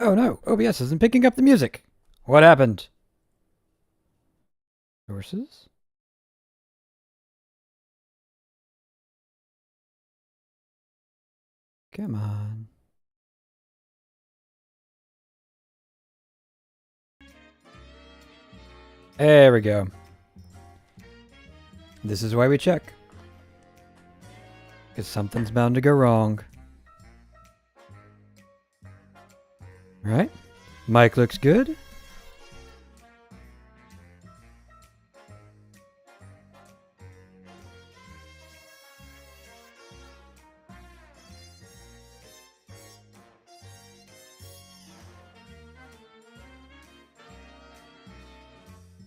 Oh no, OBS isn't picking up the music. What happened? Sources? Come on. There we go. This is why we check. Because something's bound to go wrong. Right? Mic looks good.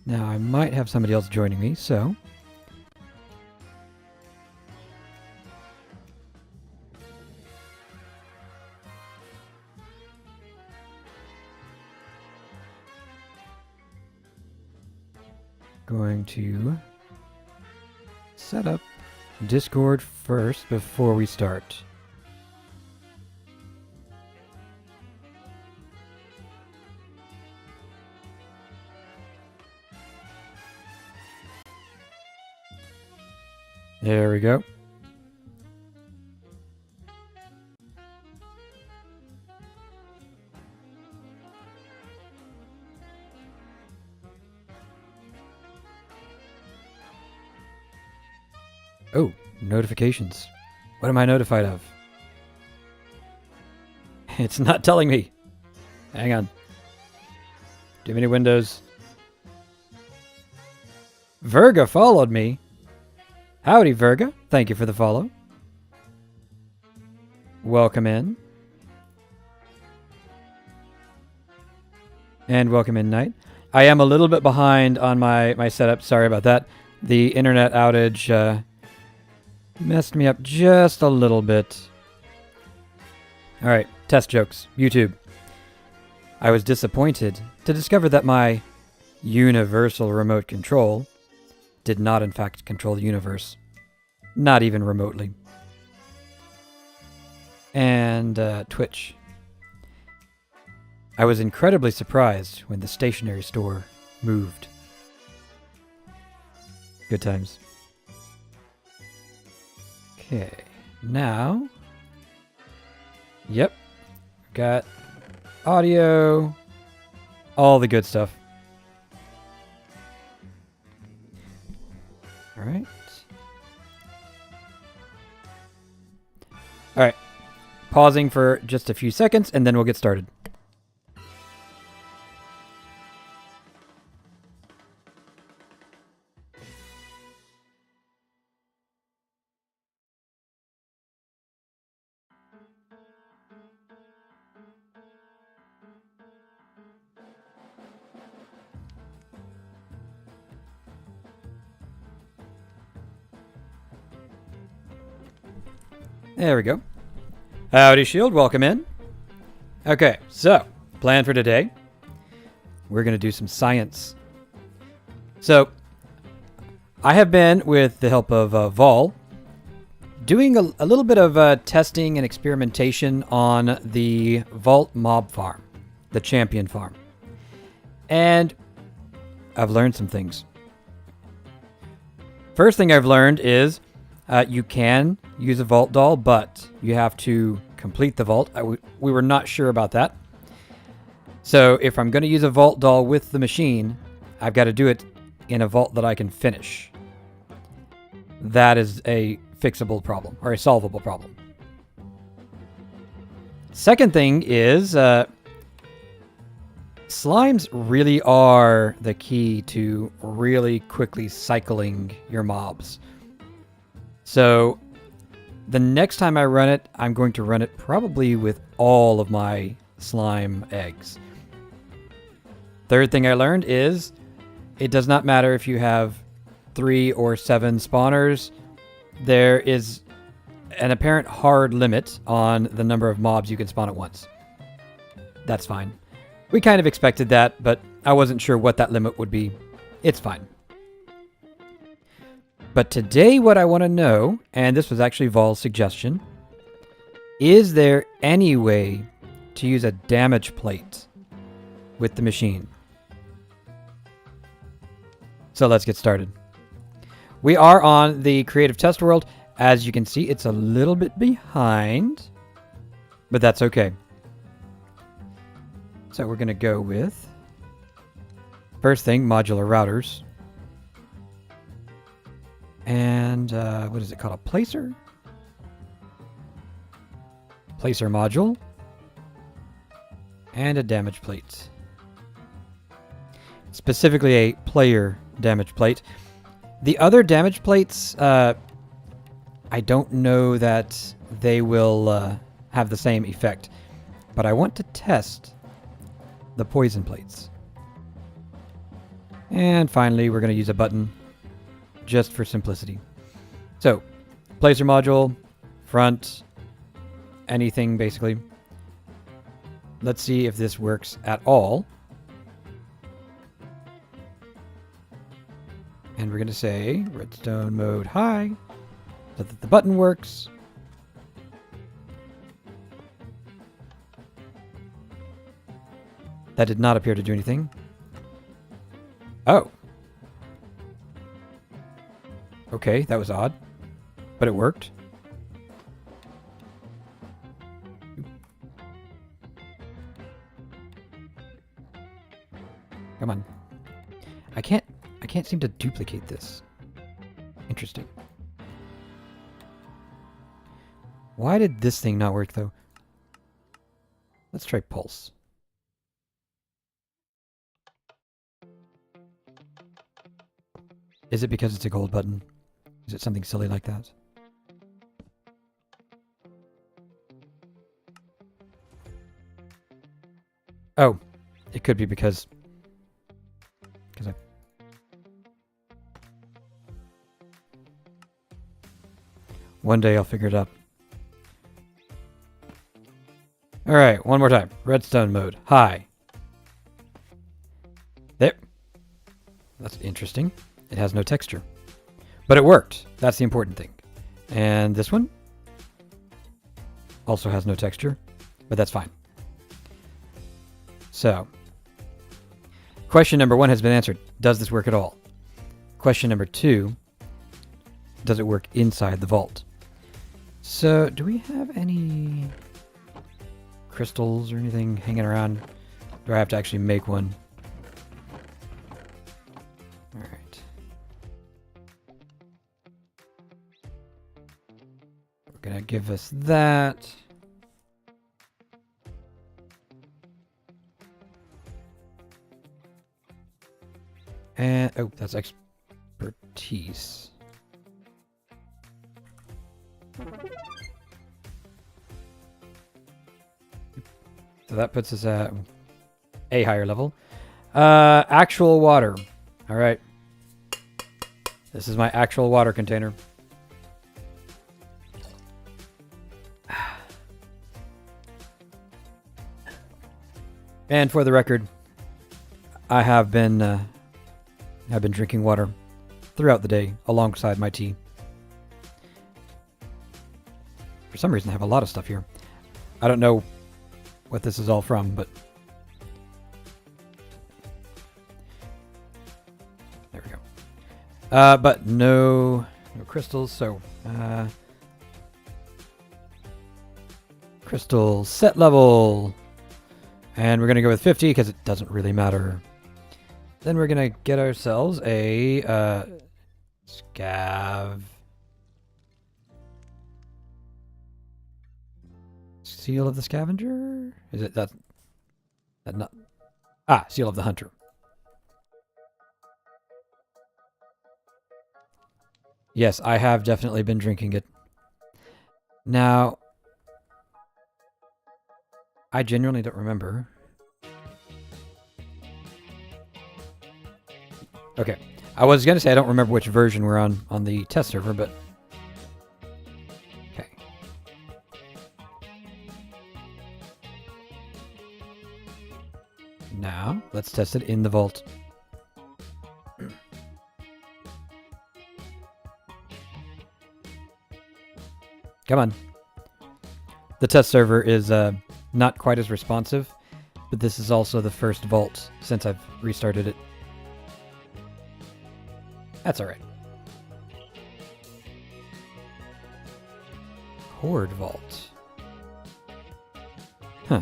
Now, I might have somebody else joining me, so... Going to set up Discord first before we start. There we go. Oh, notifications. What am I notified of? It's not telling me. Hang on. Too many windows. Virga followed me. Howdy, Virga. Thank you for the follow. Welcome in. And welcome in, Knight. I am a little bit behind on my setup. Sorry about that. The internet outage messed me up just a little bit. Alright, test jokes. YouTube. I was disappointed to discover that my universal remote control did not in fact control the universe. Not even remotely. And Twitch. I was incredibly surprised when the stationery store moved. Good times. Okay, now... Yep. Got audio. All the good stuff. Alright. Alright. Pausing for just a few seconds, and then we'll get started. There we go. Howdy, Shield. Welcome in. Okay, so, plan for today. We're going to do some science. So, I have been, with the help of Vol, doing a little bit of testing and experimentation on the Vault Mob Farm, the Champion Farm. And I've learned some things. First thing I've learned is you can use a vault doll, but you have to complete the vault. We were not sure about that. So if I'm going to use a vault doll with the machine, I've got to do it in a vault that I can finish. That is a fixable problem, or a solvable problem. Second thing is slimes really are the key to really quickly cycling your mobs. So the next time I run it, I'm going to run it probably with all of my slime eggs. Third thing I learned is it does not matter if you have 3 or 7 spawners. There is an apparent hard limit on the number of mobs you can spawn at once. That's fine. We kind of expected that, but I wasn't sure what that limit would be. It's fine. But today what I want to know, and this was actually Vol's suggestion, is there any way to use a damage plate with the machine. So let's get started. We are on the creative test world. As you can see, it's a little bit behind, but that's okay. So we're going to go with, first thing, modular routers. And what is it called? A placer? Placer module. And a damage plate. Specifically a player damage plate. The other damage plates, I don't know that they will have the same effect. But I want to test the poison plates. And finally, we're going to use a button just for simplicity. So, placer module, front, anything basically. Let's see if this works at all. And we're going to say redstone mode high so that the button works. That did not appear to do anything. Oh. Okay, that was odd. But it worked. Come on. I can't seem to duplicate this. Interesting. Why did this thing not work though? Let's try pulse. Is it because it's a gold button? Is it something silly like that? Oh, it could be because I... One day I'll figure it out. Alright, one more time. Redstone mode. High. There. That's interesting. It has no texture. But it worked. That's the important thing. And this one also has no texture, but that's fine. So, question number 1 has been answered. Does this work at all? Question number 2, does it work inside the vault? So, do we have any crystals or anything hanging around? Do I have to actually make one? Alright. We're gonna give us that. And, oh, that's expertise. So that puts us at a higher level. Actual water. All right. This is my actual water container. And for the record, I have been drinking water throughout the day alongside my tea. For some reason, I have a lot of stuff here. I don't know what this is all from, but there we go. But no crystals, so crystal set level. And we're going to go with 50 because it doesn't really matter. Then we're going to get ourselves a scav. Seal of the Scavenger? Is it that not? Ah, Seal of the Hunter. Yes, I have definitely been drinking it. Now, I genuinely don't remember. Okay. I was going to say I don't remember which version we're on the test server, but... Okay. Now, let's test it in the vault. Come on. The test server is not quite as responsive, but this is also the first vault since I've restarted it. That's alright. Horde vault. Huh.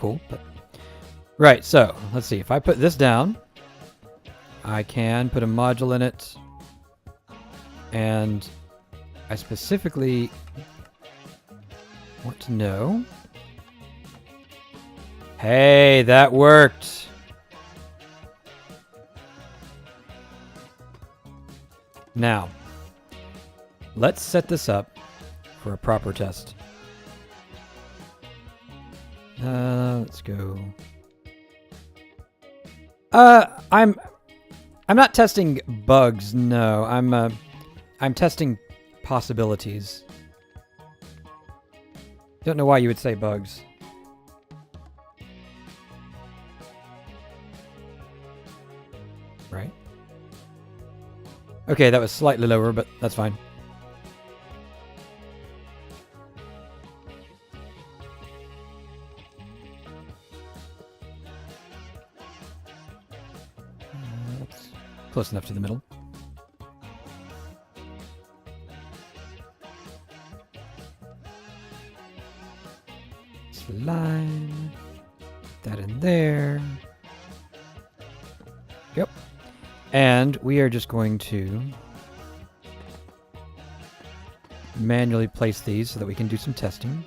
Cool, but... Right, so, let's see. If I put this down, I can put a module in it, and I specifically want to know... Hey, that worked! Now, let's set this up for a proper test. Let's go. I'm not testing bugs. No, I'm testing possibilities. Don't know why you would say bugs. Right? Okay, that was slightly lower, but that's fine. That's close enough to the middle. Slime. That in there. Yep. And we are just going to manually place these so that we can do some testing.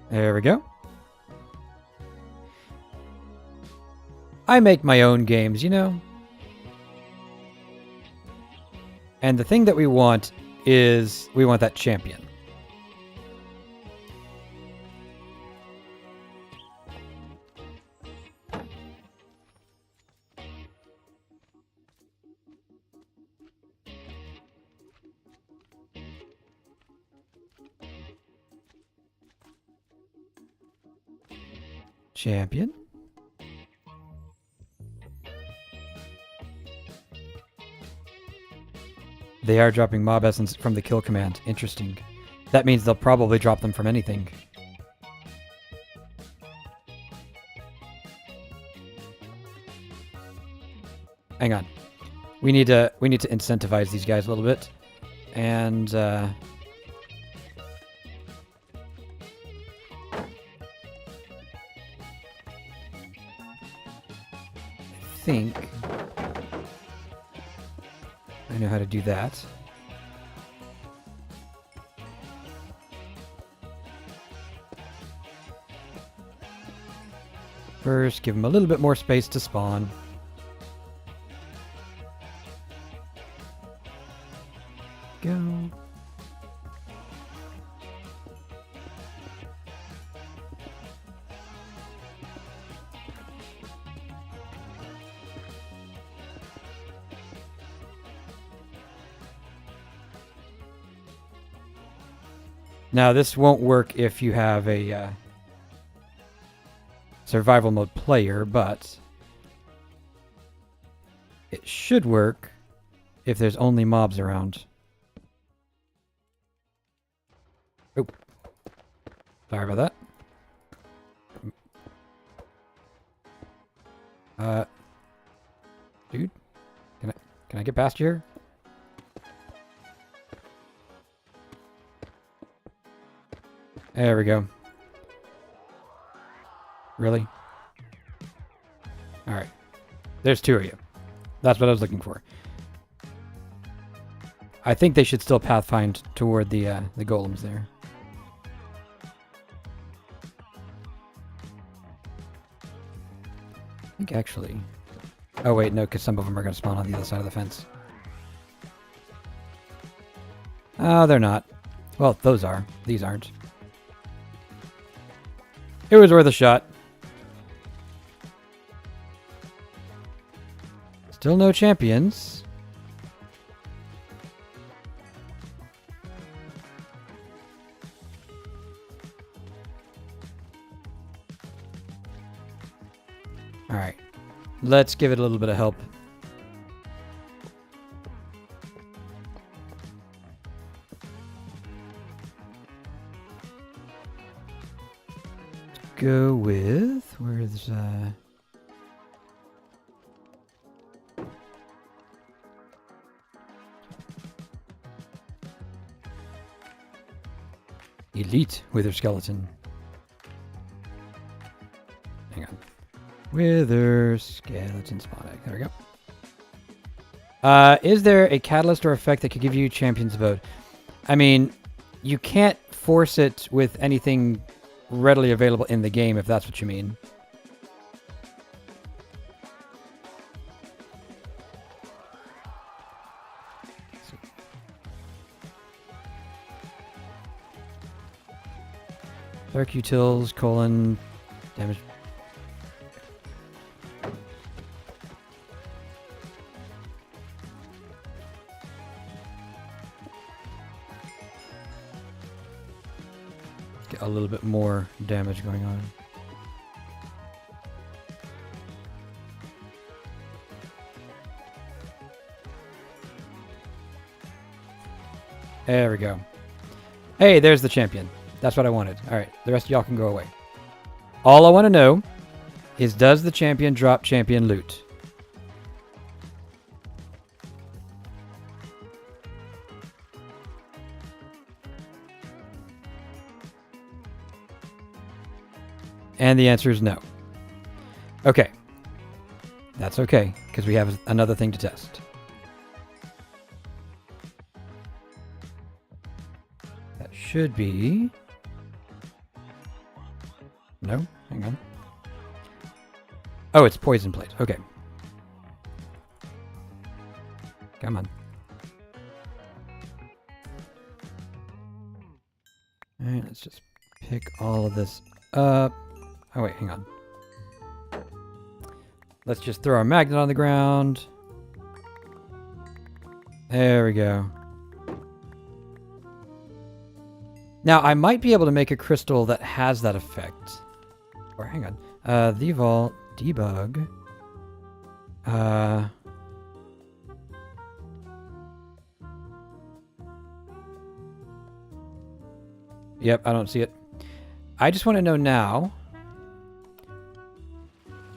There we go. I make my own games, you know? And the thing that we want is we want that champion. Champion. They are dropping mob essence from the kill command. Interesting. That means they'll probably drop them from anything. Hang on. We need to incentivize these guys a little bit. And I think I know how to do that. First, give them a little bit more space to spawn. Go. Now, this won't work if you have a survival mode player, but it should work if there's only mobs around. Oh, sorry about that. Dude, can I get past here? There we go. Really? Alright. There's two of you. That's what I was looking for. I think they should still pathfind toward the golems there. I think actually... Oh wait, no, because some of them are going to spawn on the other side of the fence. Oh, they're not. Well, those are. These aren't. It was worth a shot. Still no champions. Alright. Let's give it a little bit of help. Go with where's Elite Wither Skeleton. Hang on. Wither Skeleton Spawn Egg. There we go. Is there a catalyst or effect that could give you Champion's Vote? I mean, you can't force it with anything readily available in the game, if that's what you mean. Dark Utils, damage. Get a little bit more damage going on. There we go. Hey, there's the champion. That's what I wanted. All right, the rest of y'all can go away. All I want to know is, does the champion drop champion loot? And the answer is no. Okay. That's okay, because we have another thing to test. That should be... No? Hang on. Oh, it's poison plate. Okay. Come on. Alright, let's just pick all of this up. Oh, wait, hang on. Let's just throw our magnet on the ground. There we go. Now, I might be able to make a crystal that has that effect. Or, hang on. The vault, debug. Yep, I don't see it. I just want to know now.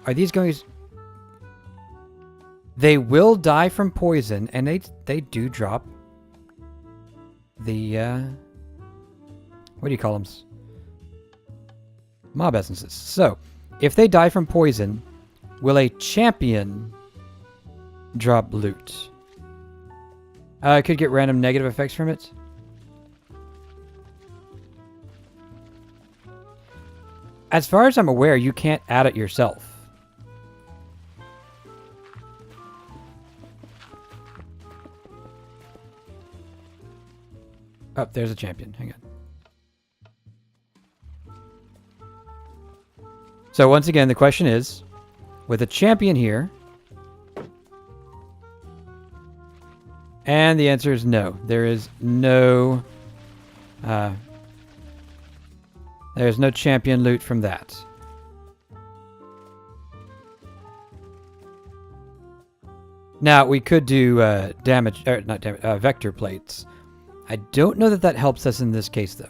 Are these going to... They will die from poison, and they do drop the, what do you call them? Mob essences. So, if they die from poison, will a champion drop loot? Could get random negative effects from it. As far as I'm aware, you can't add it yourself. Oh, there's a champion. Hang on. So once again, the question is, with a champion here, and the answer is no. There is no, there's no champion loot from that. Now we could do damage, or not damage, vector plates. I don't know that that helps us in this case, though.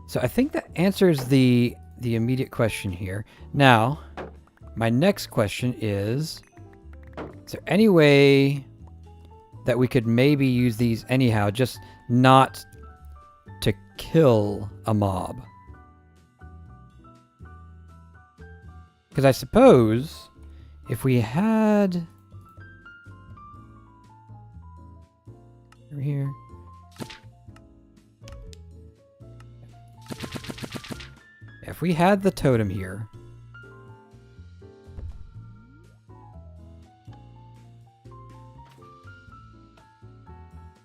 So I think that answers the immediate question here. Now, my next question is there any way that we could maybe use these anyhow, just not to kill a mob? Because I suppose... if we had... over here... if we had the totem here...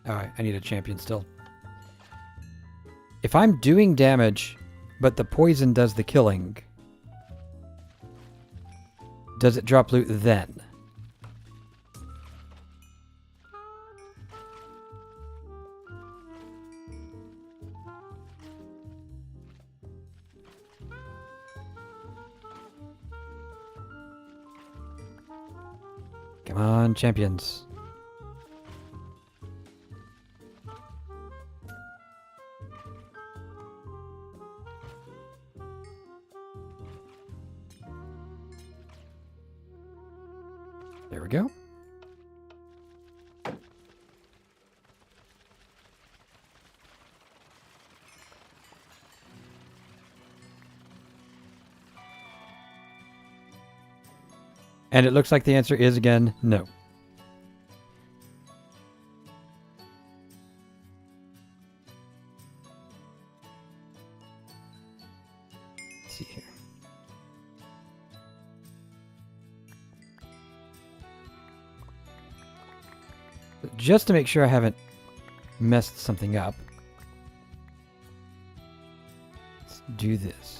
oh, I need a champion still. If I'm doing damage, but the poison does the killing... does it drop loot then? Come on, champions. There we go. And it looks like the answer is, again, no. Let's see here. Just to make sure I haven't messed something up, let's do this.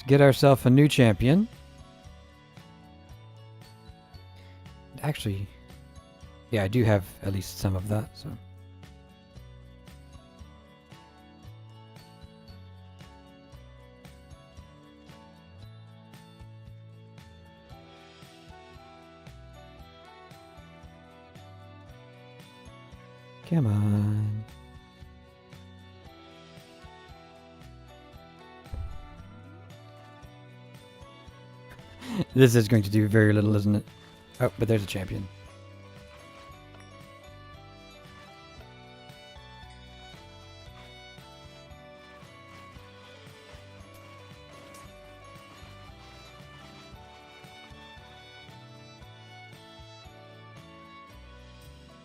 Get ourselves a new champion. Actually, yeah, I do have at least some of that, so. Come on. This is going to do very little, isn't it? Oh, but there's a champion.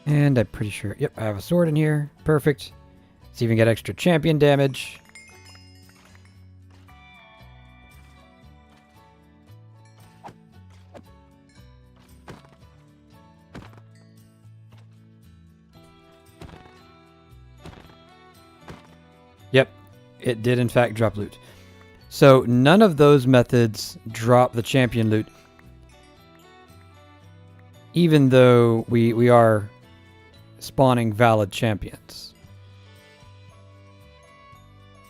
And I'm pretty sure, yep, I have a sword in here. Perfect. Let's even get extra champion damage. Yep, it did in fact drop loot. So none of those methods drop the champion loot, even though we are spawning valid champions.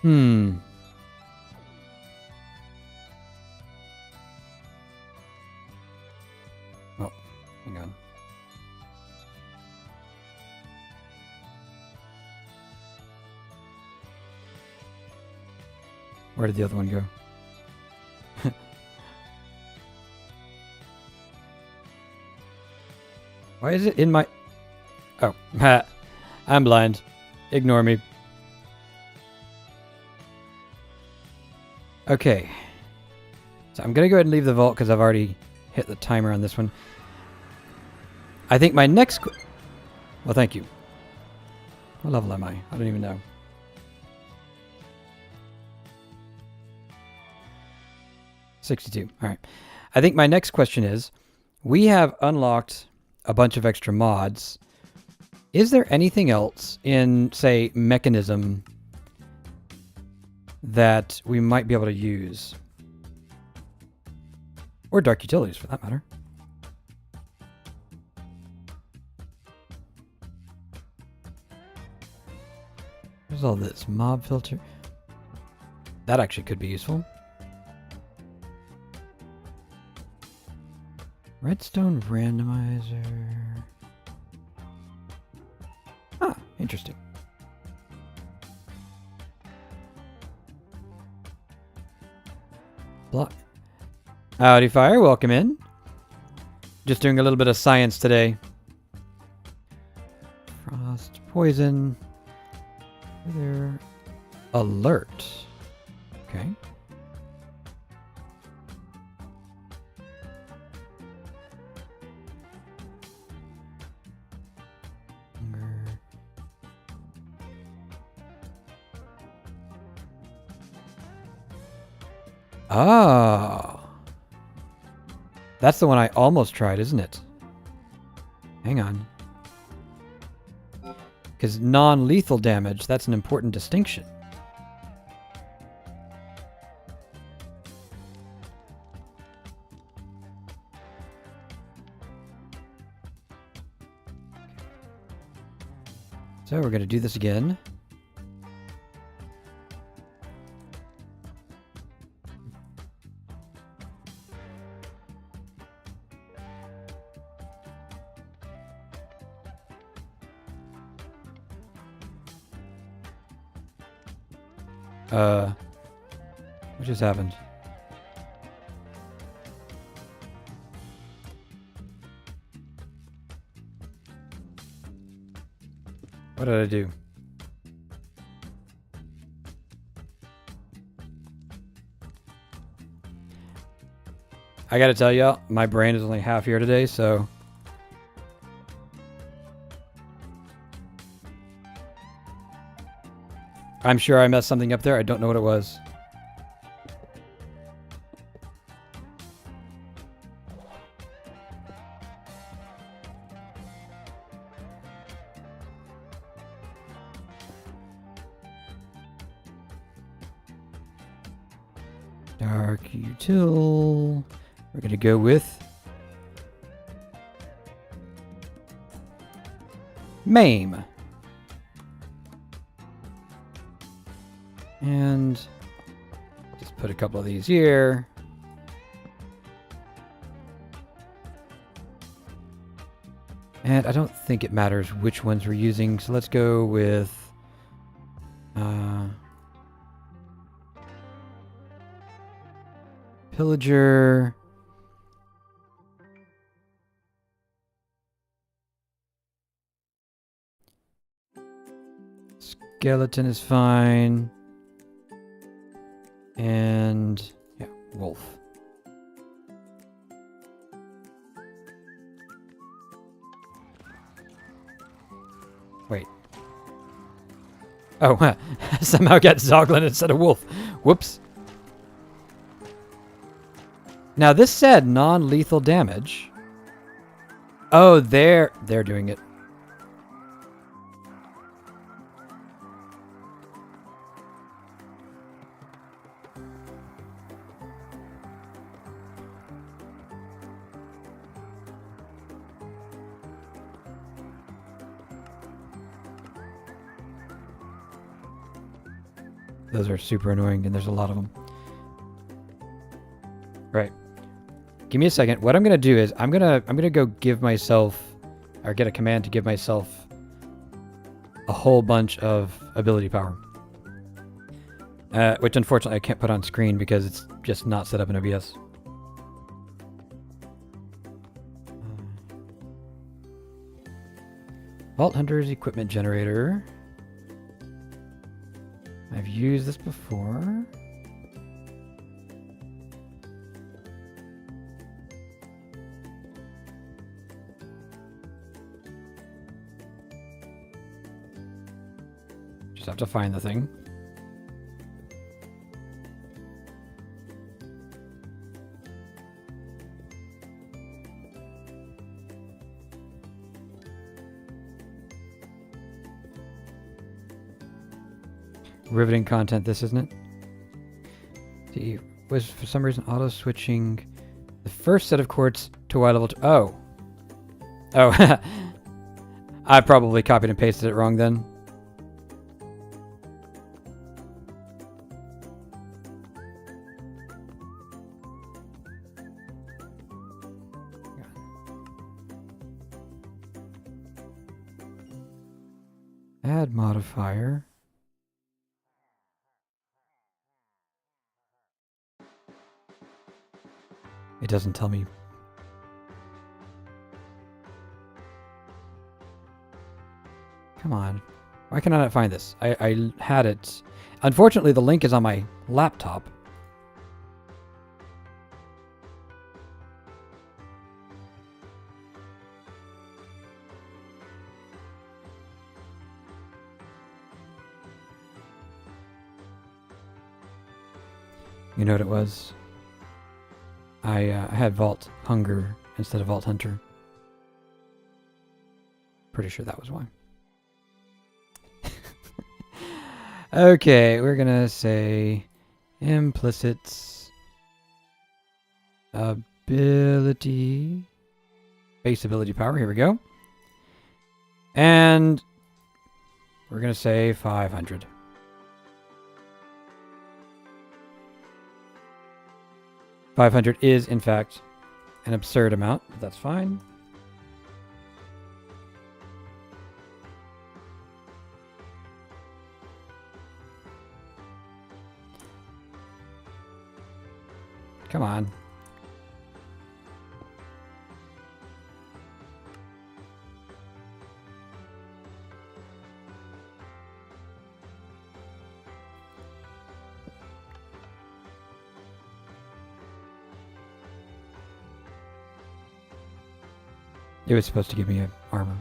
Oh, hang on. Where did the other one go? Why is it in my... Oh, I'm blind. Ignore me. Okay. So I'm going to go ahead and leave the vault because I've already hit the timer on this one. I think my next... Well, thank you. What level am I? I don't even know. $62. All right. I think my next question is, we have unlocked a bunch of extra mods. Is there anything else in, say, Mechanism that we might be able to use? Or Dark Utilities, for that matter. There's all this mob filter. That actually could be useful. Redstone randomizer. Ah, interesting. Block. Howdy, Fire. Welcome in. Just doing a little bit of science today. Frost, poison. There. Alert. Okay. Ah. That's the one I almost tried, isn't it? Hang on. Because non-lethal damage, that's an important distinction. So we're going to do this again. What just happened? What did I do? I gotta tell y'all, my brain is only half here today, so... I'm sure I messed something up there. I don't know what it was. Dark Util. We're gonna go with MAME. And just put a couple of these here. And I don't think it matters which ones we're using, so let's go with Pillager. Skeleton is fine. And yeah, Wolf. Wait. Oh, somehow got Zoglin instead of Wolf. Whoops. Now this said non-lethal damage. Oh, they're doing it. Those are super annoying, and there's a lot of them. Right. Give me a second. What I'm gonna do is I'm gonna go give myself, or get a command to give myself a whole bunch of ability power. Which unfortunately I can't put on screen because it's just not set up in OBS. Vault Hunter's equipment generator. I've used this before. Just have to find the thing. Riveting content, this isn't it? See, was for some reason auto switching the first set of quartz to Y level 2. Oh. Oh. I probably copied and pasted it wrong then. Add modifier. It doesn't tell me. Come on. Why can I not find this? I had it. Unfortunately, the link is on my laptop. You know what it was? I had Vault Hunger instead of Vault Hunter. Pretty sure that was why. Okay, we're gonna say implicit ability, base ability power. Here we go. And we're gonna say 500. $500 is, in fact, an absurd amount, but that's fine. Come on. It was supposed to give me an armor.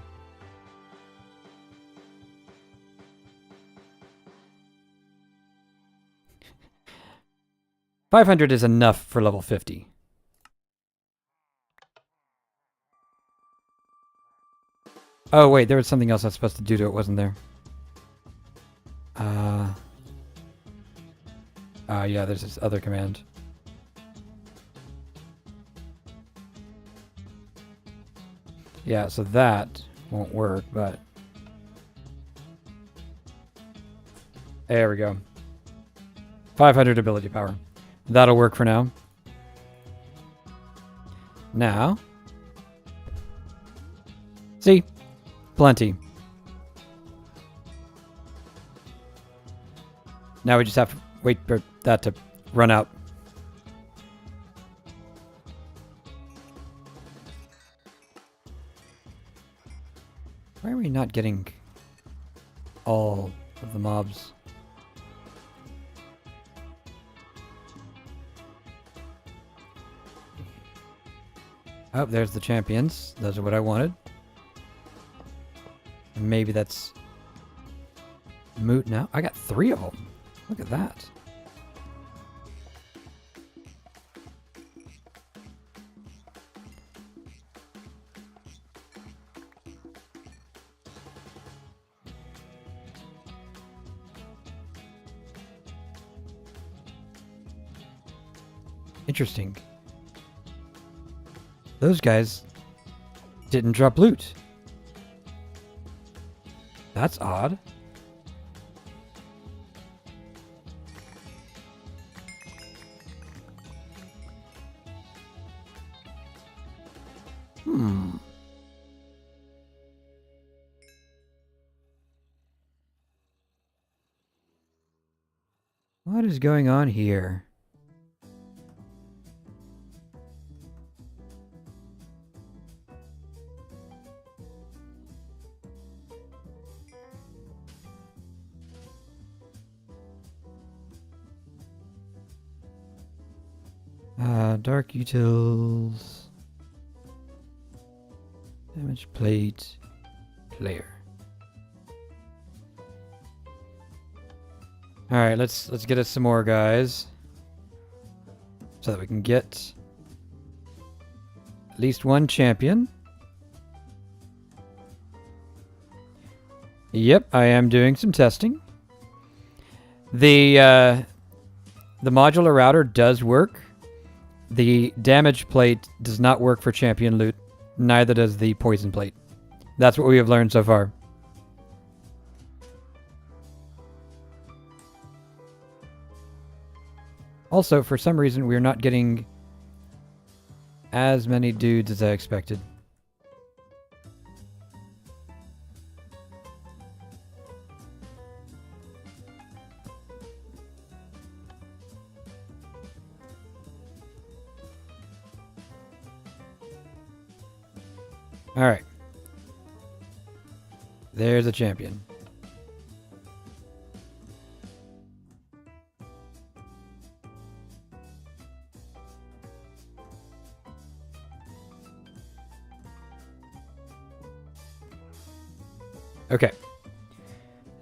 $500 is enough for level 50. Oh wait, there was something else I was supposed to do to it, wasn't there? Yeah, there's this other command. Yeah, so that won't work, but... There we go. 500 ability power. That'll work for now. Now... See? Plenty. Now we just have to wait for that to run out. Why are we not getting all of the mobs? Oh, there's the champions. Those are what I wanted. Maybe that's moot now. I got 3 of them. Look at that. Interesting. Those guys didn't drop loot. That's odd. What is going on here? Dark utils. Damage plate. Player. Alright, let's get us some more guys. So that we can get at least one champion. Yep, I am doing some testing. The modular router does work. The damage plate does not work for champion loot. Neither does the poison plate. That's what we have learned so far. Also, for some reason, we're not getting as many dudes as I expected. Alright. There's a champion. Okay.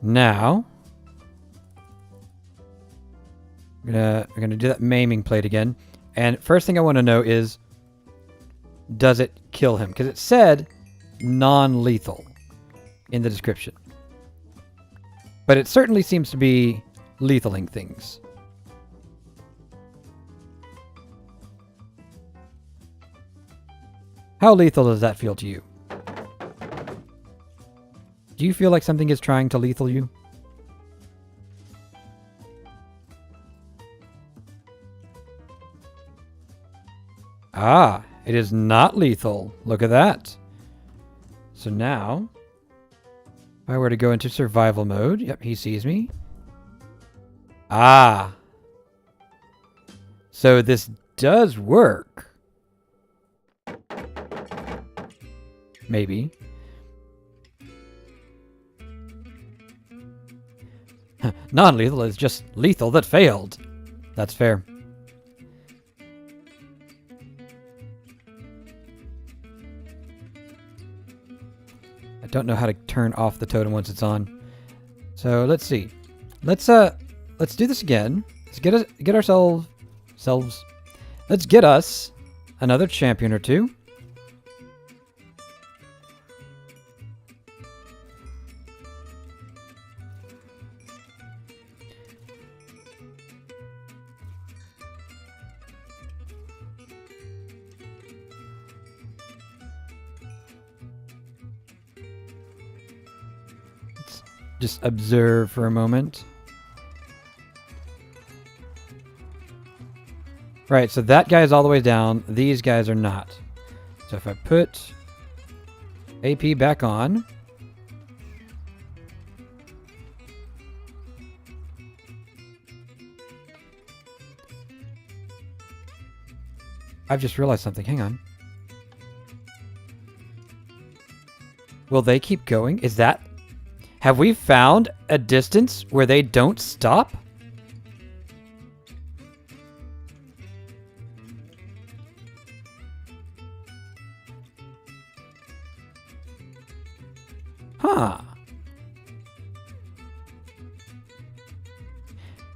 Now we're gonna do that maiming plate again. And first thing I want to know is, does it kill him? Because it said non-lethal in the description. But it certainly seems to be lethaling things. How lethal does that feel to you? Do you feel like something is trying to lethal you? Ah, it is not lethal. Look at that. So now, if I were to go into survival mode, yep, he sees me. Ah. So this does work. Maybe. Non-lethal is just lethal that failed. That's fair. I don't know how to turn off the totem once it's on. So let's see. Let's do this again. Let's get ourselves. Let's get us another champion or two. Just observe for a moment. Right, so that guy is all the way down. These guys are not. So if I put AP back on. I've just realized something. Hang on. Will they keep going? Is that... Have we found a distance where they don't stop? Huh.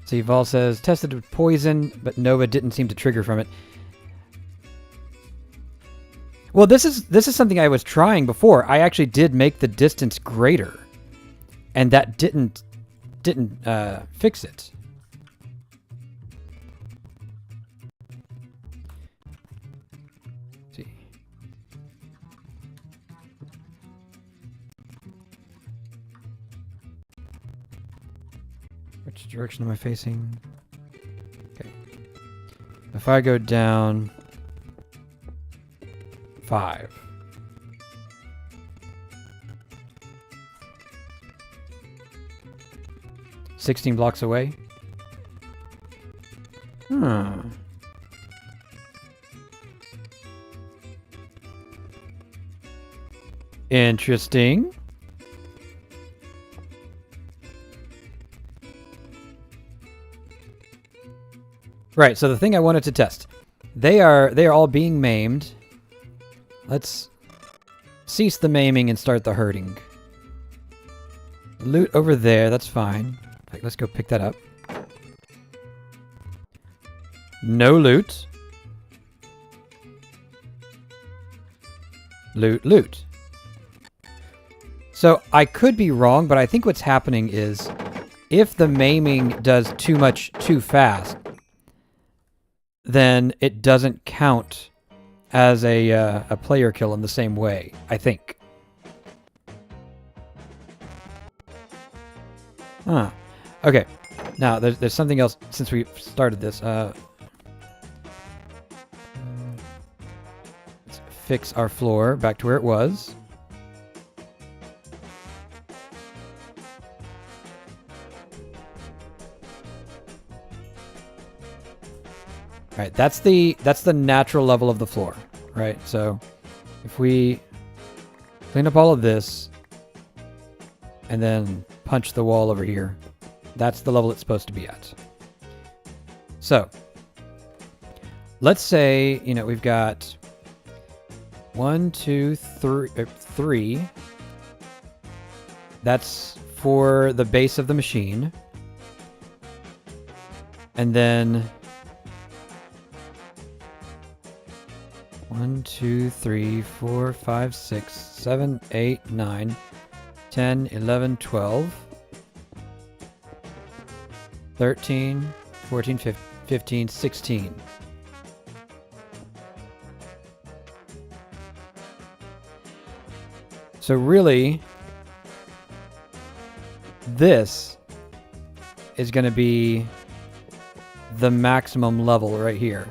So Yuval says, tested with poison, but Nova didn't seem to trigger from it. Well, this is something I was trying before. I actually did make the distance greater. And that didn't fix it. Let's see. Which direction am I facing? Okay. If I go down 5. 16 blocks away. Interesting. Right, so the thing I wanted to test. They are all being maimed. Let's cease the maiming and start the hurting. Loot over there, that's fine. Let's go pick that up. No loot. Loot, loot. So I could be wrong, but I think what's happening is if the maiming does too much too fast, then it doesn't count as a player kill in the same way, I think. Huh. Okay, now there's something else since we started this. Let's fix our floor back to where it was. All right, that's the natural level of the floor, right? So if we clean up all of this and then punch the wall over here, that's the level it's supposed to be at. So let's say, you know, we've got 1, 2, 3. That's for the base of the machine. And then 1, 2, 3, 4, 5, 6, 7, 8, 9, 10, 11, 12. 13, 14, 15, 16. So really, this is going to be the maximum level right here.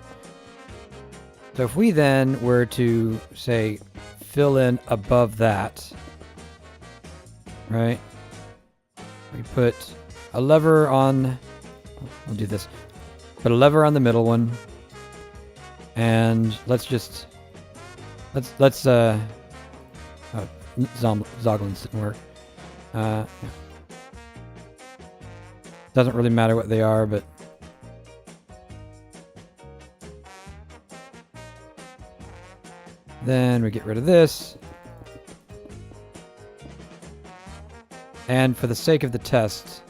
So if we then were to, say, fill in above that, right? We put a lever on... I'll do this. Put a lever on the middle one. And let's oh, Zoglins didn't work. Yeah. Doesn't really matter what they are, but then we get rid of this. And for the sake of the test,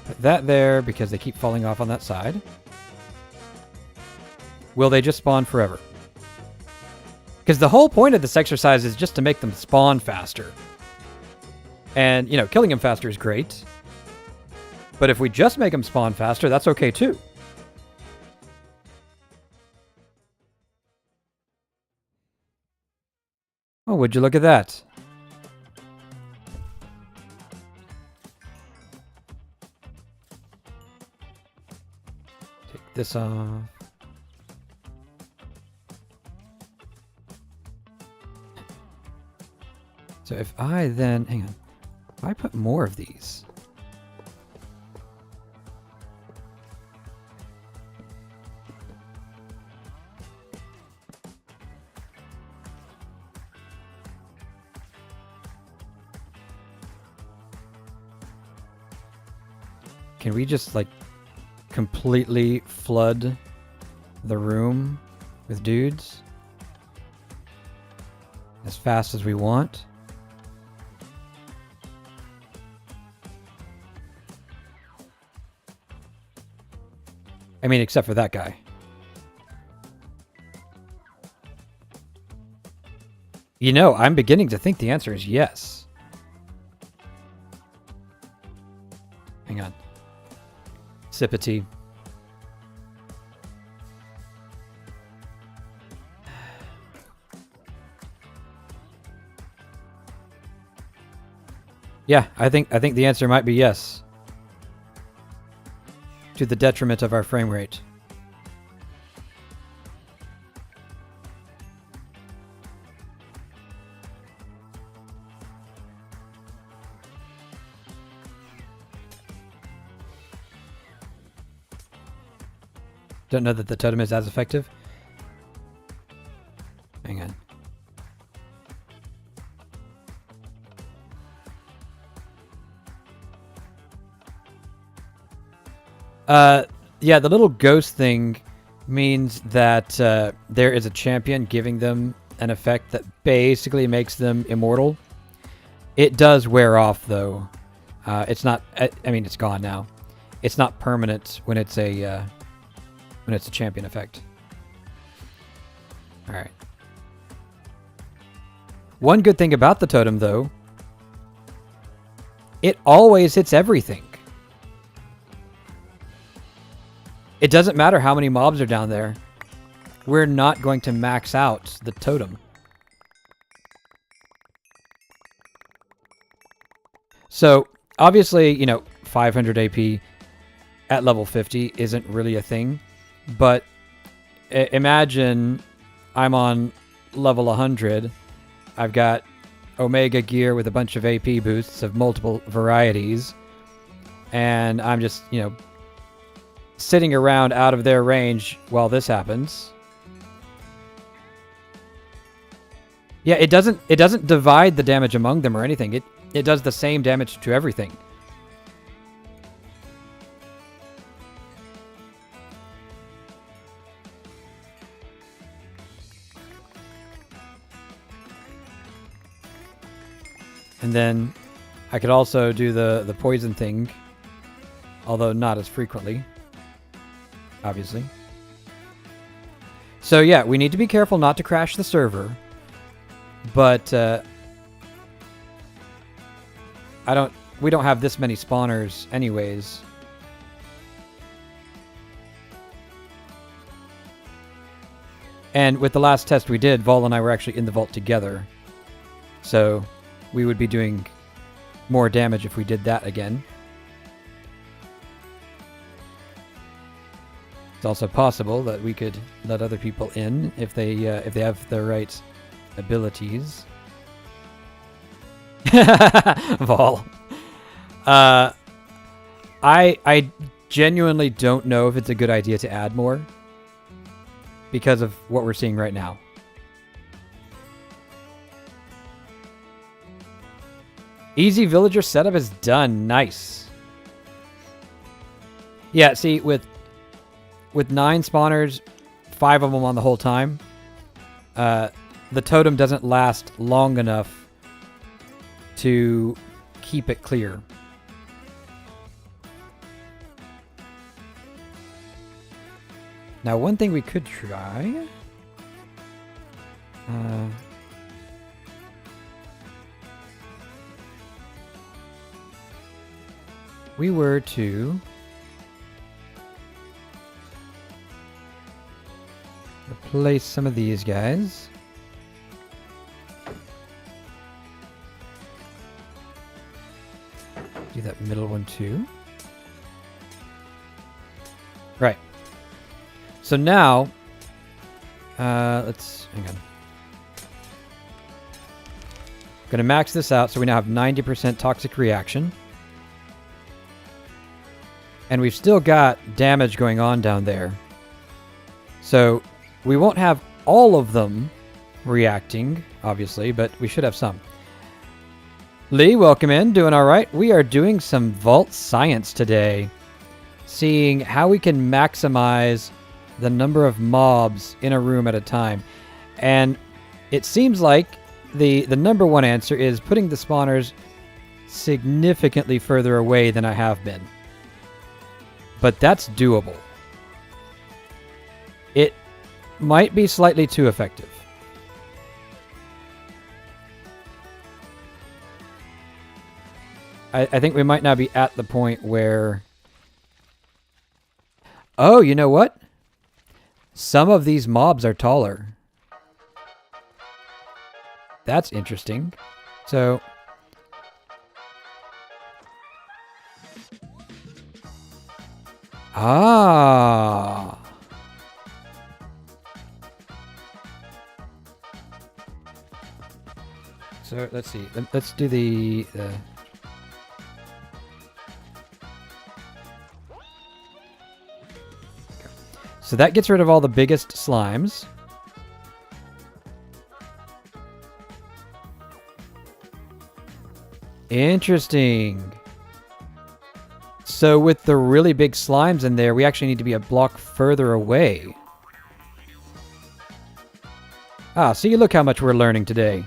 put that there because they keep falling off on that side. Will they just spawn forever? Because the whole point of this exercise is just to make them spawn faster. And, you know, killing them faster is great. But if we just make them spawn faster, that's okay too. Oh, would you look at that? Take this off. So if I then, hang on, if I put more of these. Can we just like completely flood the room with dudes as fast as we want? I mean, except for that guy. You know, I'm beginning to think the answer is yes. Hang on. Sip of tea. Yeah, I think the answer might be yes. To the detriment of our frame rate. Don't know that the totem is as effective. Hang on. Yeah, the little ghost thing means that there is a champion giving them an effect that basically makes them immortal. It does wear off, though. It's not. I mean, it's gone now. It's not permanent when it's a champion effect. All right. One good thing about the totem, though, it always hits everything. It doesn't matter how many mobs are down there. We're not going to max out the totem. So, obviously, you know, 500 AP at level 50 isn't really a thing. But imagine I'm on level 100. I've got Omega gear with a bunch of AP boosts of multiple varieties. And I'm just, you know, sitting around out of their range while this happens. Yeah, it doesn't divide the damage among them or anything. It does the same damage to everything. And then I could also do the poison thing, although not as frequently. Obviously. So yeah, we need to be careful not to crash the server. But we don't have this many spawners anyways. And with the last test we did, Vol and I were actually in the vault together. So we would be doing more damage if we did that again. also possible that we could let other people in if they have the right abilities. Vol. I genuinely don't know if it's a good idea to add more because of what we're seeing right now. Easy villager setup is done. Nice. Yeah, see, with 9 spawners, 5 of them on the whole time, the totem doesn't last long enough to keep it clear. Now, one thing we could try... we were to replace some of these guys. Do that middle one too. Right. So now, let's hang on. Going to max this out so we now have 90% toxic reaction. And we've still got damage going on down there. So we won't have all of them reacting, obviously, but we should have some. Lee, welcome in. Doing all right. We are doing some vault science today. Seeing how we can maximize the number of mobs in a room at a time. And it seems like the number one answer is putting the spawners significantly further away than I have been. But that's doable. It might be slightly too effective. I think we might now be at the point where... Oh, you know what? Some of these mobs are taller. That's interesting. So... Ah. So let's see. Let's do the So that gets rid of all the biggest slimes. Interesting. So with the really big slimes in there, we actually need to be a block further away. Ah, see, look how much we're learning today.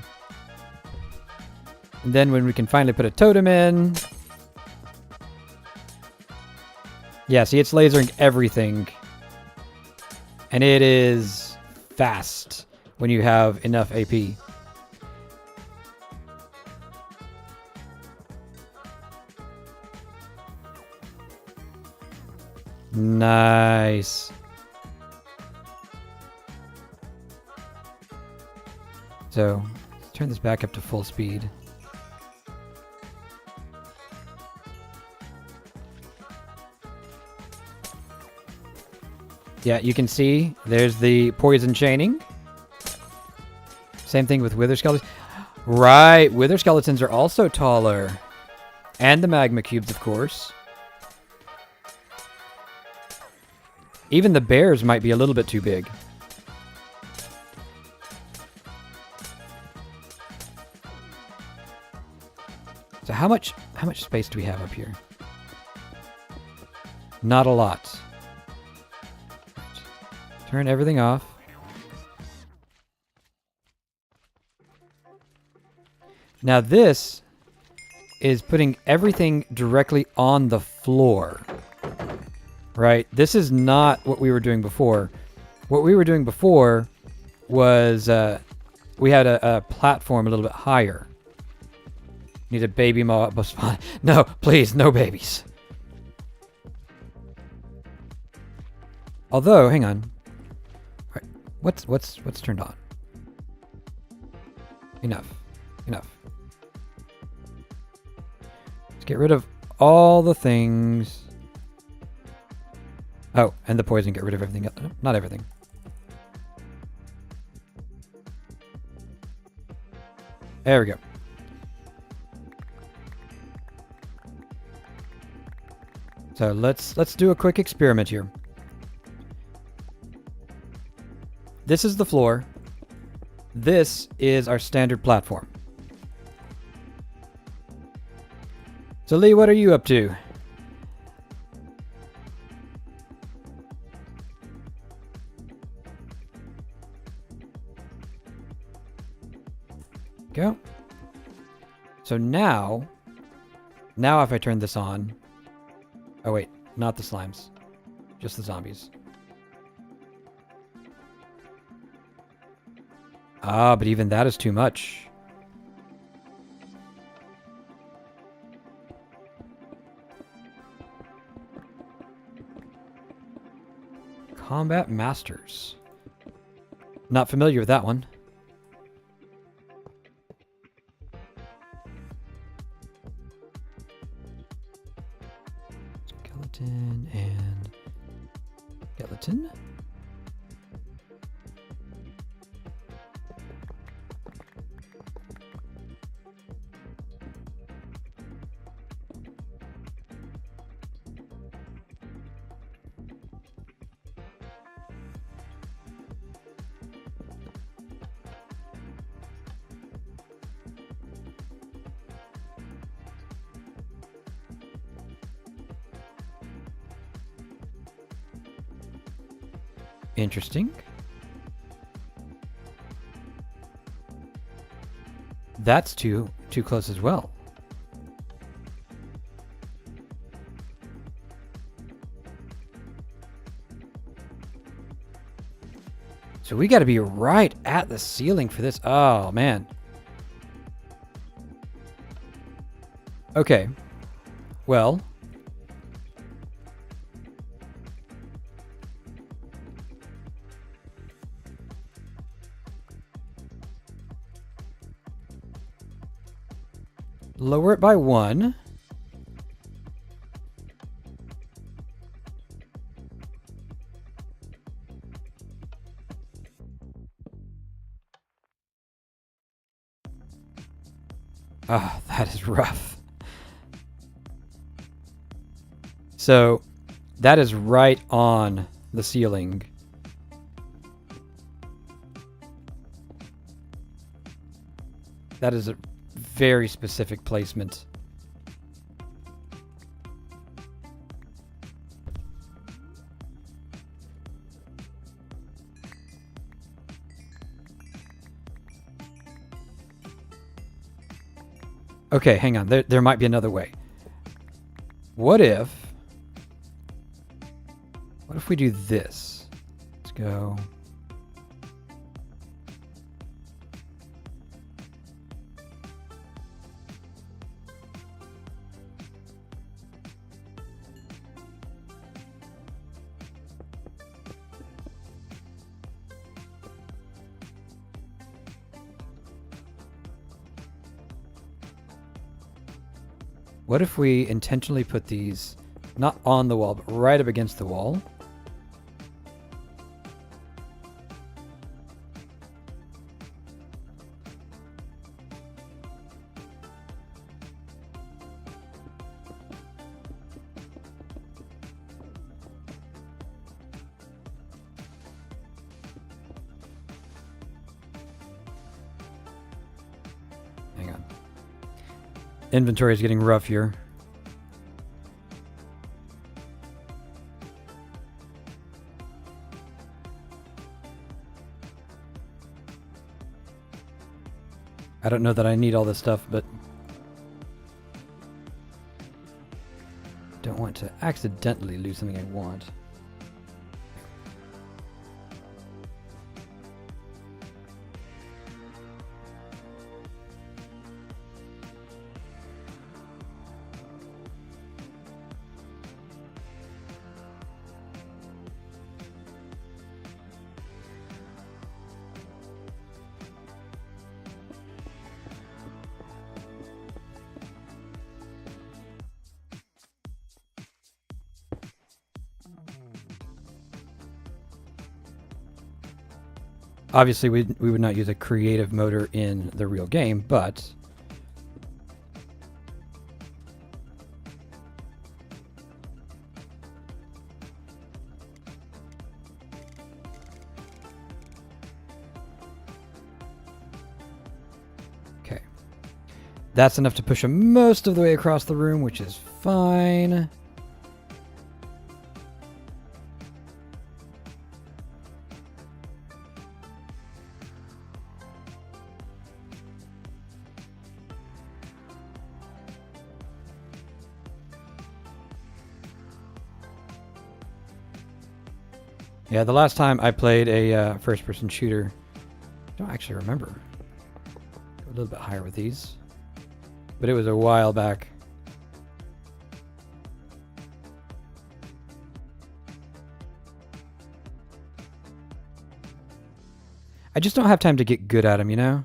And then when we can finally put a totem in... Yeah, see, it's lasering everything. And it is fast when you have enough AP. Nice. So, let's turn this back up to full speed. Yeah, you can see there's the poison chaining. Same thing with wither skeletons. Right, wither skeletons are also taller. And the magma cubes, of course. Even the bears might be a little bit too big. So how much space do we have up here? Not a lot. Turn everything off. Now this is putting everything directly on the floor. Right? This is not what we were doing before. What we were doing before was we had a platform a little bit higher. Need a baby mob spawn. No, please, no babies. Although, hang on. Right. What's turned on? Enough. Enough. Let's get rid of all the things. Oh, and the poison get rid of everything. Not everything. There we go. So let's do a quick experiment here. This is the floor. This is our standard platform. So Lee, what are you up to? Go. So now if I turn this on, oh wait, not the slimes, just the zombies. Ah, but even that is too much. Combat Masters. Not familiar with that one. Skeleton and skeleton. Interesting. That's too close as well. So we got to be right at the ceiling for this. Oh, man. Okay. Well. Lower it by 1. Ah, that is rough. So, that is right on the ceiling. That is a very specific placement. Okay, hang on. There might be another way. What if we do this? Let's go. What if we intentionally put these not on the wall, but right up against the wall? Hang on. Inventory is getting rough here. I don't know that I need all this stuff, but don't want to accidentally lose something I want. Obviously, we would not use a creative motor in the real game, but... Okay. That's enough to push him most of the way across the room, which is fine. Yeah, the last time I played a first-person shooter, I don't actually remember. Go a little bit higher with these, but it was a while back. I just don't have time to get good at them, you know?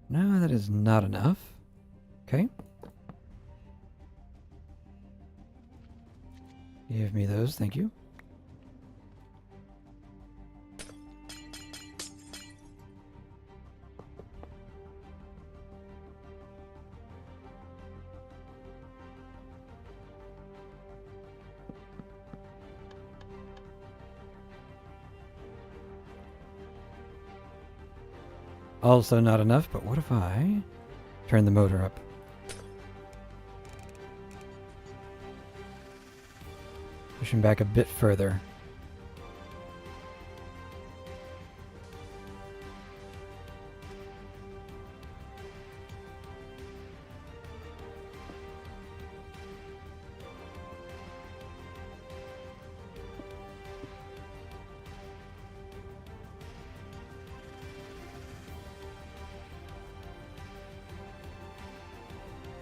No, that is not enough. Okay. Give me those, thank you. Also not enough, but what if I turn the motor up? Push him back a bit further.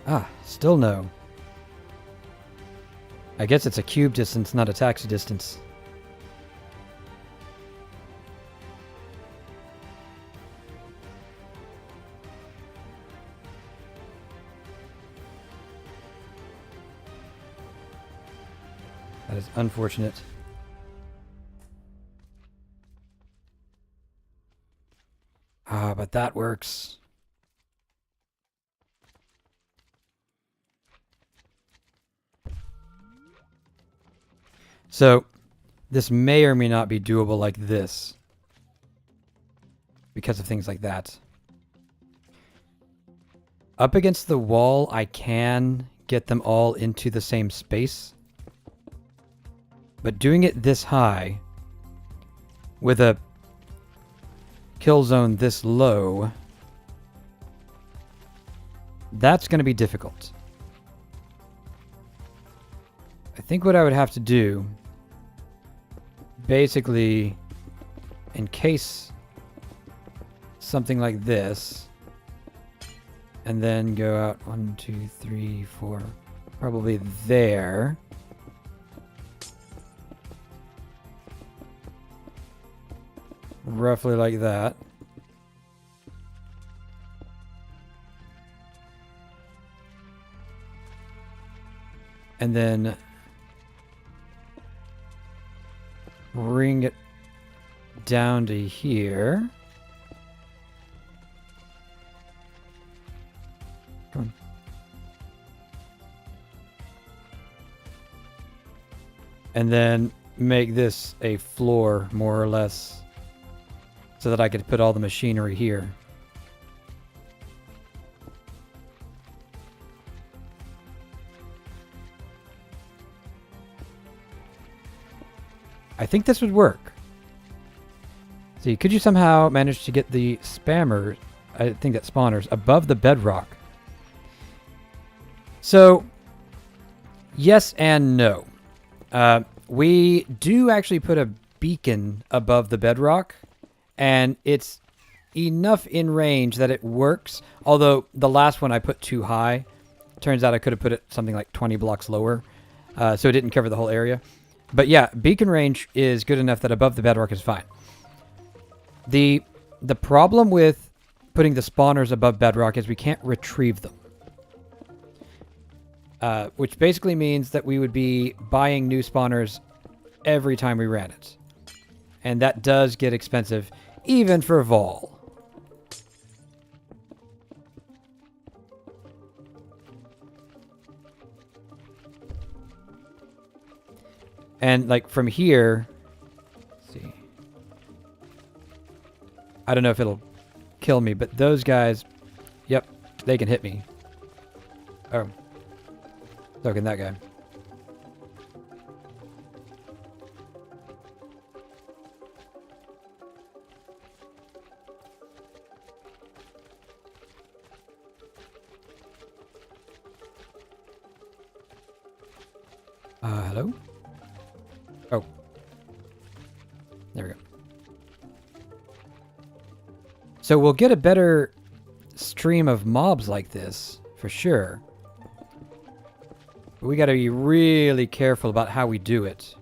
Ah, still no. I guess it's a cube distance, not a taxi distance. That is unfortunate. Ah, but that works. So, this may or may not be doable like this. Because of things like that. Up against the wall, I can get them all into the same space. But doing it this high, with a kill zone this low, that's going to be difficult. I think what I would have to do, basically, encase something like this, and then go out 1, 2, 3, 4, probably there. Roughly like that. And then bring it down to here. Come on. And then make this a floor, more or less, so that I could put all the machinery here. I think this would work. See, could you somehow manage to get the spammers, I think that spawners, above the bedrock? So, yes and no. We do actually put a beacon above the bedrock, and it's enough in range that it works. Although the last one I put too high. Turns out I could have put it something like 20 blocks lower, so it didn't cover the whole area. But yeah, beacon range is good enough that above the bedrock is fine. The problem with putting the spawners above bedrock is we can't retrieve them. Which basically means that we would be buying new spawners every time we ran it. And that does get expensive, even for Vol. And like from here, let's see. I don't know if it'll kill me, but those guys, yep, they can hit me. Oh. So can that guy. Hello? Oh. There we go. So we'll get a better stream of mobs like this, for sure. But we gotta be really careful about how we do it.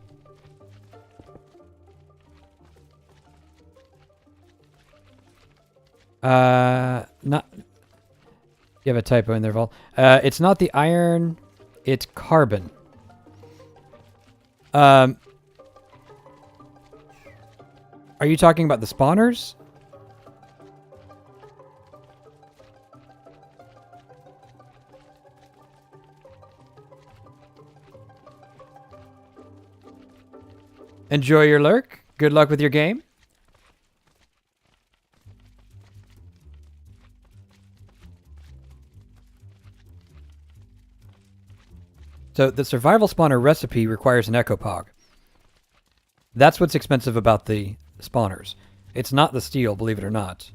Not... You have a typo in there, Vol. It's not the iron, it's carbon. Are you talking about the spawners? Enjoy your lurk. Good luck with your game. So the survival spawner recipe requires an echo pog. That's what's expensive about the spawners. It's not the steel, believe it or not.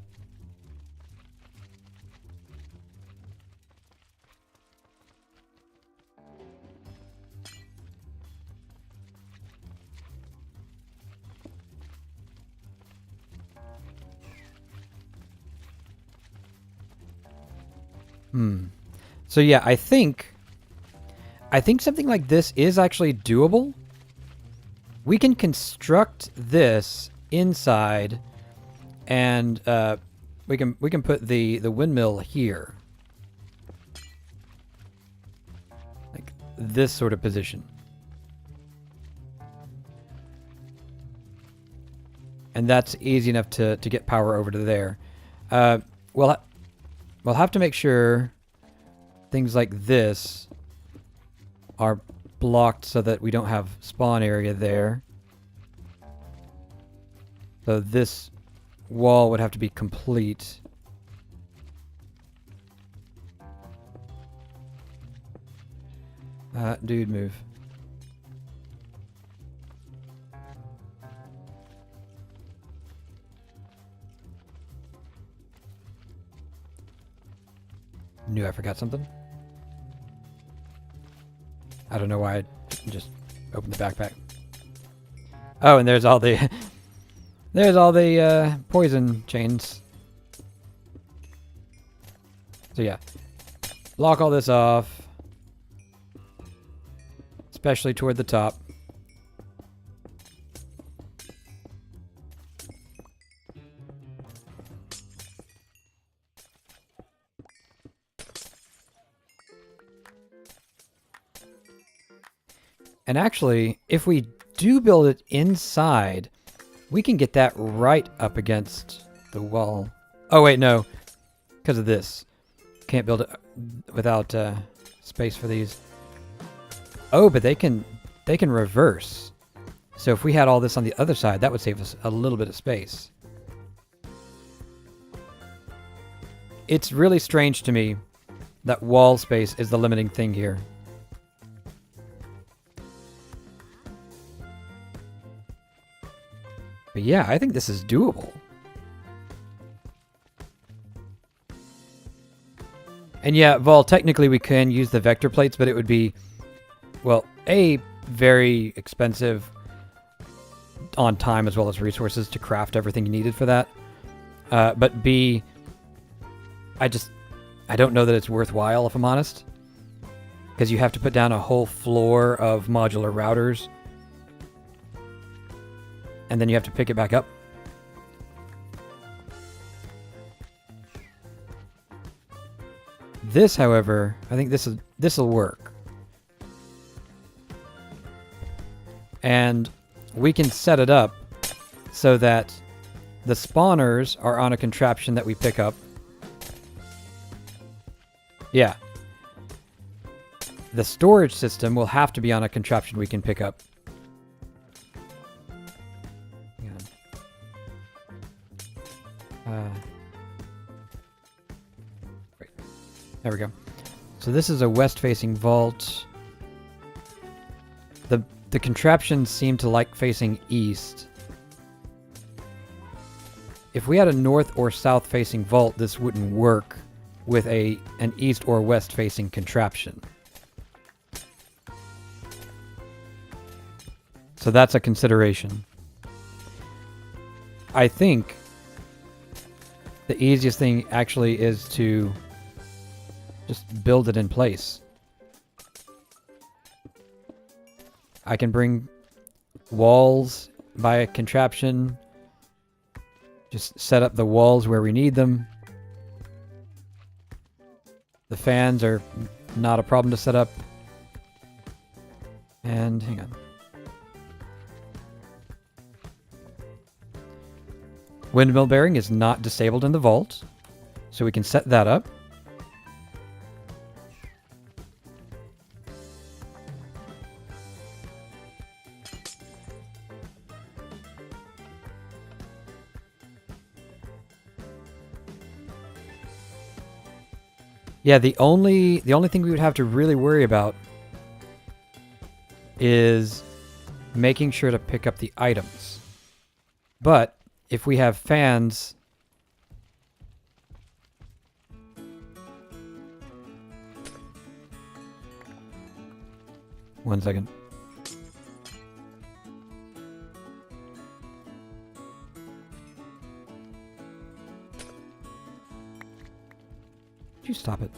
So yeah, I think something like this is actually doable. We can construct this inside, and we can put the windmill here, like this sort of position, and that's easy enough to get power over to there. We'll have to make sure things like this are blocked so that we don't have spawn area there. So this wall would have to be complete. Dude, move. Knew I forgot something. I don't know why I just opened the backpack. Oh, and there's all the poison chains. So yeah, block all this off, especially toward the top. And actually, if we do build it inside, we can get that right up against the wall. Oh, wait, no. Because of this. Can't build it without space for these. Oh, but they can reverse. So if we had all this on the other side, that would save us a little bit of space. It's really strange to me that wall space is the limiting thing here. Yeah, I think this is doable. And yeah, well, technically we can use the vector plates, but it would be, well, A, very expensive on time as well as resources to craft everything you needed for that. But B, I don't know that it's worthwhile, if I'm honest. Because you have to put down a whole floor of modular routers. And then you have to pick it back up. This, however, I think this will work. And we can set it up so that the spawners are on a contraption that we pick up. Yeah. The storage system will have to be on a contraption we can pick up. Right. There we go. So this is a west-facing vault. The contraptions seem to like facing east. If we had a north or south-facing vault, this wouldn't work with an east or west-facing contraption. So that's a consideration. I think the easiest thing actually is to just build it in place. I can bring walls by a contraption. Just set up the walls where we need them. The fans are not a problem to set up. And hang on. Windmill bearing is not disabled in the vault, so we can set that up. Yeah, the only thing we would have to really worry about is making sure to pick up the items. But if we have fans, one second. Would you stop it?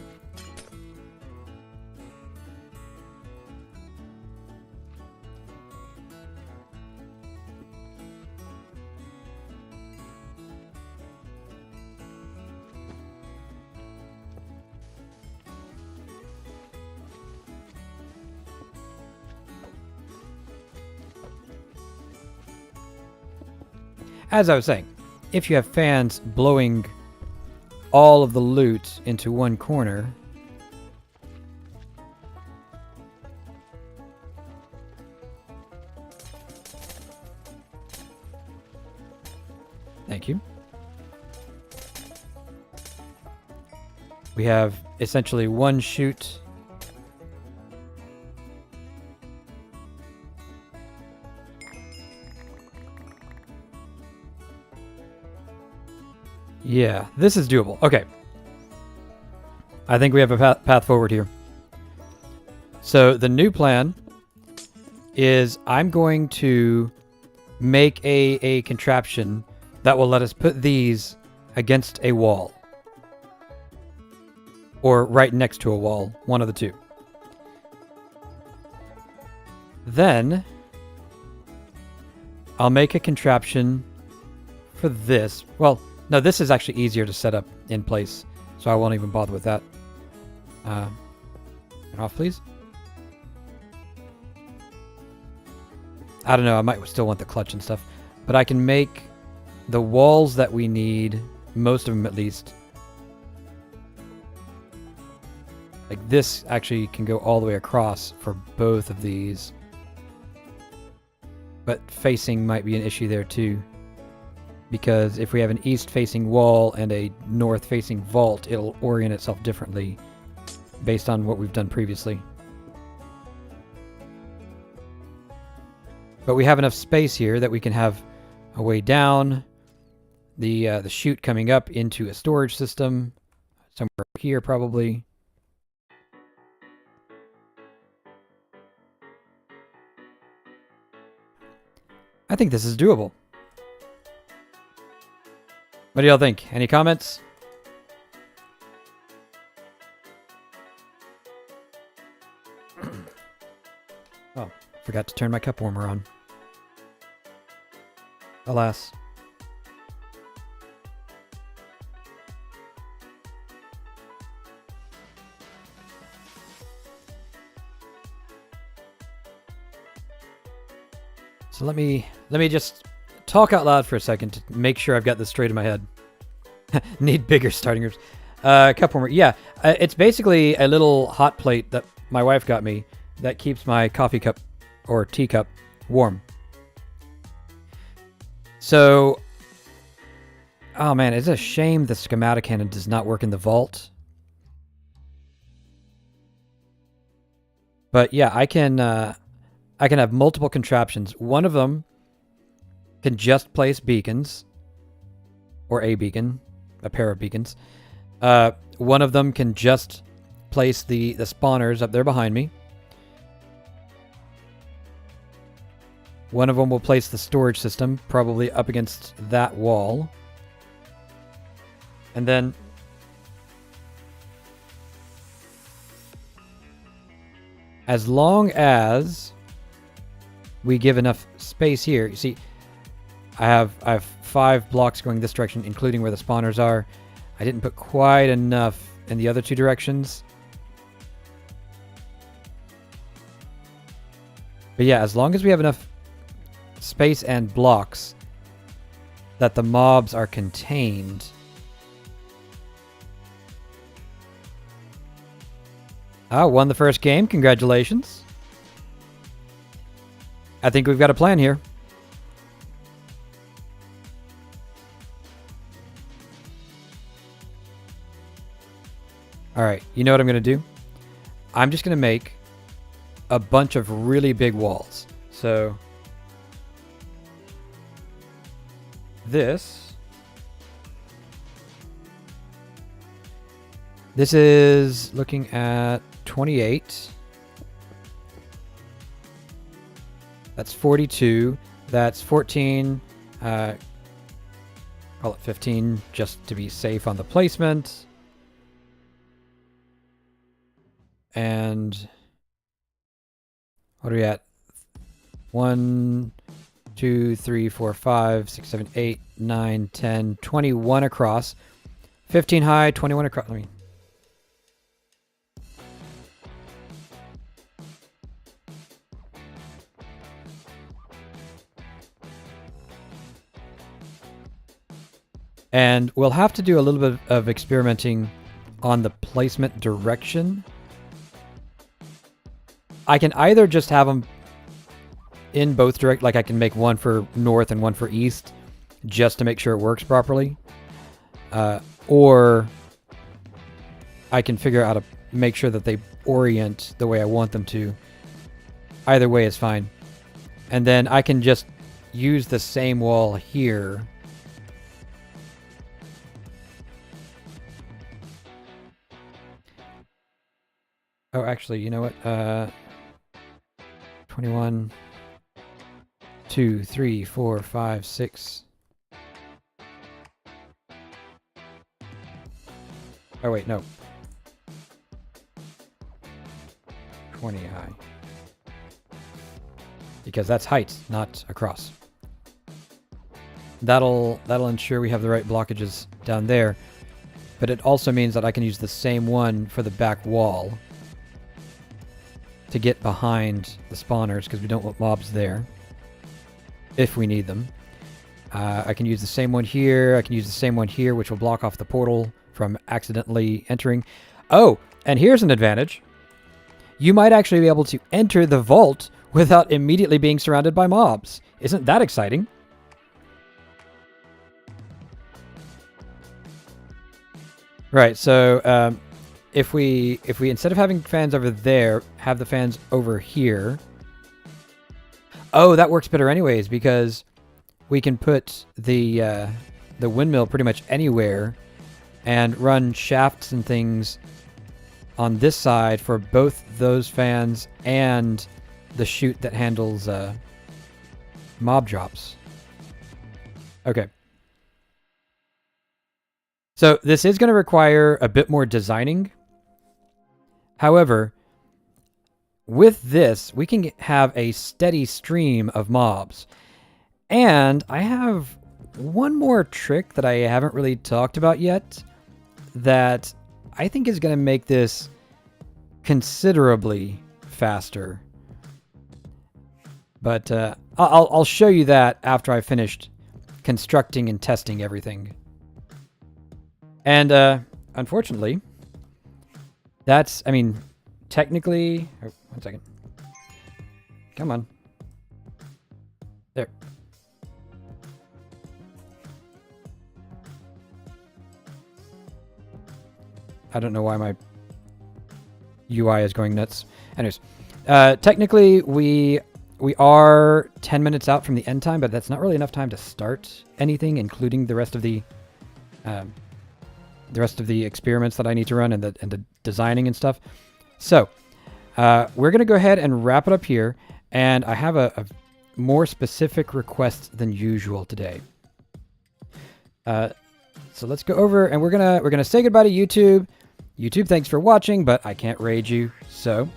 As I was saying, if you have fans blowing all of the loot into one corner, thank you. We have essentially one chute. Yeah, this is doable. Okay. I think we have a path forward here. So the new plan is I'm going to make a contraption that will let us put these against a wall. Or right next to a wall. One of the two. Then I'll make a contraption for this. Well, no, this is actually easier to set up in place, so I won't even bother with that. Turn off, please. I don't know, I might still want the clutch and stuff, but I can make the walls that we need, most of them at least. Like this actually can go all the way across for both of these. But facing might be an issue there too. Because if we have an east-facing wall and a north-facing vault, it'll orient itself differently based on what we've done previously. But we have enough space here that we can have a way down. The chute coming up into a storage system somewhere here probably. I think this is doable. What do y'all think? Any comments? Oh, forgot to turn my cup warmer on. Alas. So let me just talk out loud for a second to make sure I've got this straight in my head. Need bigger starting groups. Cup warmer. Yeah, it's basically a little hot plate that my wife got me that keeps my coffee cup or teacup warm. So, oh man, it's a shame the schematic cannon does not work in the vault. But yeah, I can have multiple contraptions. One of them can just place beacons, or a beacon, a pair of beacons. One of them can just place the spawners up there behind me. One of them will place the storage system, probably up against that wall. And then as long as we give enough space here, you see, I have 5 blocks going this direction, including where the spawners are. I didn't put quite enough in the other 2 directions. But yeah, as long as we have enough space and blocks that the mobs are contained. Won the first game. Congratulations. I think we've got a plan here. All right, you know what I'm going to do? I'm just going to make a bunch of really big walls. So this is looking at 28. That's 42. That's 14. Call it 15 just to be safe on the placement. And what are we at? 1, 2, 3, 4, 5, 6, 7, 8, 9, 10, 21 across. 15 high, 21 across. Let me. And we'll have to do a little bit of experimenting on the placement direction. I can either just have them in both direct, like I can make one for north and one for east, just to make sure it works properly. Or I can figure out how to make sure that they orient the way I want them to. Either way is fine. And then I can just use the same wall here. Oh, actually, you know what? 21, 2, 3, 4, 5, 6. Oh, wait, no. 20 high. Because that's height, not across. That'll ensure we have the right blockages down there. But it also means that I can use the same one for the back wall to get behind the spawners, because we don't want mobs there if we need them. I can use the same one here. I can use the same one here, which will block off the portal from accidentally entering. Oh, and here's an advantage. You might actually be able to enter the vault without immediately being surrounded by mobs. Isn't that exciting? Right, so if we instead of having fans over there, have the fans over here. Oh, that works better anyways, because we can put the windmill pretty much anywhere and run shafts and things on this side for both those fans and the chute that handles mob drops. Okay. So this is going to require a bit more designing. However, with this, we can have a steady stream of mobs. And I have one more trick that I haven't really talked about yet that I think is going to make this considerably faster. But I'll show you that after I've finished constructing and testing everything. And unfortunately, that's, I mean, technically... Oh, 1 second. Come on. There. I don't know why my UI is going nuts. Anyways, technically we are 10 minutes out from the end time, but that's not really enough time to start anything, including the rest of the experiments that I need to run and the designing and stuff. So we're going to go ahead and wrap it up here. And I have a more specific request than usual today. So let's go over and we're gonna say goodbye to YouTube. YouTube, thanks for watching, but I can't raid you. So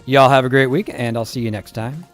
y'all have a great week and I'll see you next time.